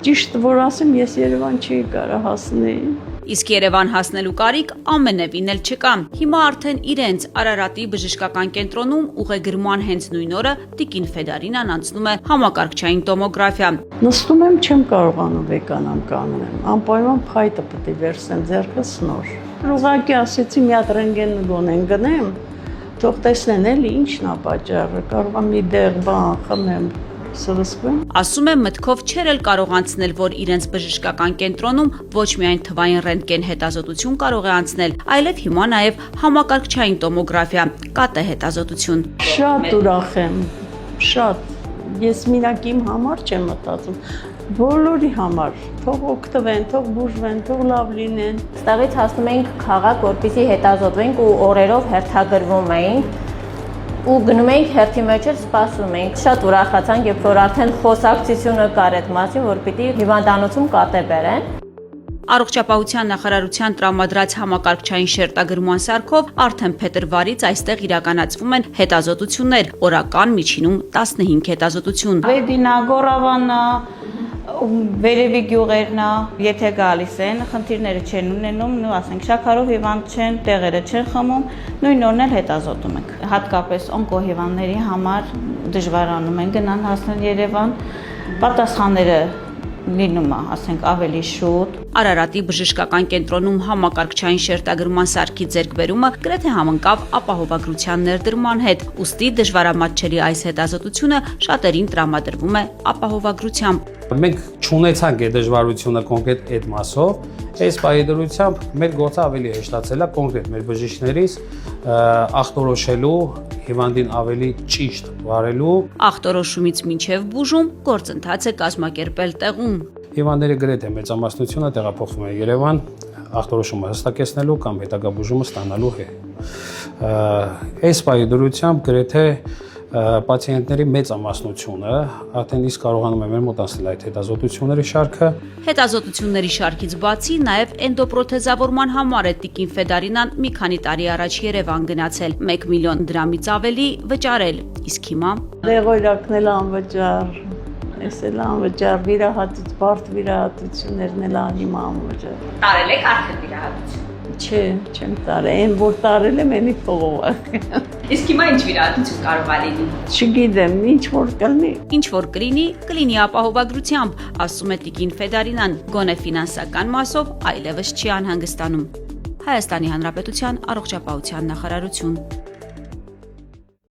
Ճիշտ որ ասեմ, ես Երևան չի կարա հասնեի։ Իսկ Երևան հասնելու կարիք ամենևին էլ չկա։ Հիմա արդեն իրենց Արարատի բժշկական կենտրոնում ուղեգրման հենց նույն օրը տիկին Ֆեդարինան անցնում է համակարգչային տոմոգրաֆիա։ Նստում եմ, չեմ կարողանում վեկանամ կանեմ։ Անպայման փայտը պետք է վերցնեմ ձեռքս նոր։ Ուղղակի ասեցի մի հատ ռենտգեն գոնեն գնեմ, թող տեսնեն էլի ինչն է պատճառը, կարող եմ մի դեղ բան խմեմ։ Ասում է մտքով չէր էլ կարող անցնել, որ իրենց բժշկական կենտրոնում ոչ միայն թվային ռենտգեն հետազոտություն կարող է անցնել, այլև հիմա նաև համակարգչային տոմոգրաֆիա, ԿՏ հետազոտություն։ Շատ ուրախ եմ, շատ։ Ես մենակ իմ համար չեմ մտածում, բոլորի համար, թող օգտվեն, թող բուժվեն, թող լավ լինեն։ Ստեղից հասնում էինք քաղաք, որպեսզի հետազոտվենք ու օրերով հերթագրվում էինք։ Ու գնում էինք հերթի մեջ էլ սպասում էինք։ Շատ ուրախացանք, երբ որ արդեն խոսակցությունը կար այդ մասին, որ պիտի հիվանդանոցում ԿՏ բերեն։ Առողջապահության նախարարության տրամադրած համակարգչային շերտագրման սարքով արդեն փետրվարից այստեղ իրականացվում են հետազոտություններ, օրական միջինում 15 հետազոտություն։ Վեդինա, Գորավանա, Վերևի գյուղերնա, եթե գալիս են, խնդիրները չեն ունենում, ասենք շաքարով հիվանդ չեն, տեղերը չեն խմում, նույն օրն էլ հետազոտում ենք։ Հատկապես օնկոհիվանդների համար դժվարանում են գնան հասնել Երևան, պատասխանները լինում է, ասենք, ավելի շուտ։ Արարատի բժշկական կենտրոնում համակարգչային շերտագրման սարքի ձեռքբերումը գրեթե համընկավ ապահովագրության ներդրման հետ, ուստի դժվարամատչելի այս հետազոտությունը շատերին տրամադրվում է ապահովագրությամբ։ Մենք չունեցանք այդ դժվարությունը կոնկրետ այդ մասով, այս պայմանությամբ մեր գործը ավելի հեշտացել է կոնկրետ մեր բժիշկներից ախտորոշելու, հիվանդին ավելի ճիշտ վարելու։ Ախտորոշումից մինչև բուժում գործընթաց է կազմակերպել տեղում։ Հիվանդների գրեթե մեծամասնությունը տեղափոխվում է Երևան ախտորոշումը հստակեցնելու կամ հետագա բուժումը ստանալու հետ։ Այս պայմանությամբ գրեթե պացիենտների մեծամասնությունը արդեն իսկ կարողանում է մեր մոտ անցնել այդ հետազոտությունների շարքը։ Հետազոտությունների շարքից բացի նաև էնդոպրոթեզավորման համար է տիկին Ֆեդարինան մի քանի տարի առաջ Երևան գնացել, 1 միլիոն դրամից ավելի վճարել, իսկ հիմա դեղորայքն էլ անվճար, ես էլ անվճար, վիրահատություն, բարդ վիրահատություններն էլ հիմա անվճար։ տարել եք արդեն վիրահատություն։ Չէ, չեմ տարել, այն որ տարել եմ, էնի փողովակ։ Իսկ հիմա ինչ վիրահատություն կարող է լինի։ Չգիտեմ, ինչ որ կլինի։ Ինչ որ կլինի ապահովագրությամբ, ասում է տիկին Ֆեդարինան, գոնե ֆինանսական մասով այլևս չի անհանգստանում։ Հայաստանի Հանրապետության առողջապահության նախարարություն։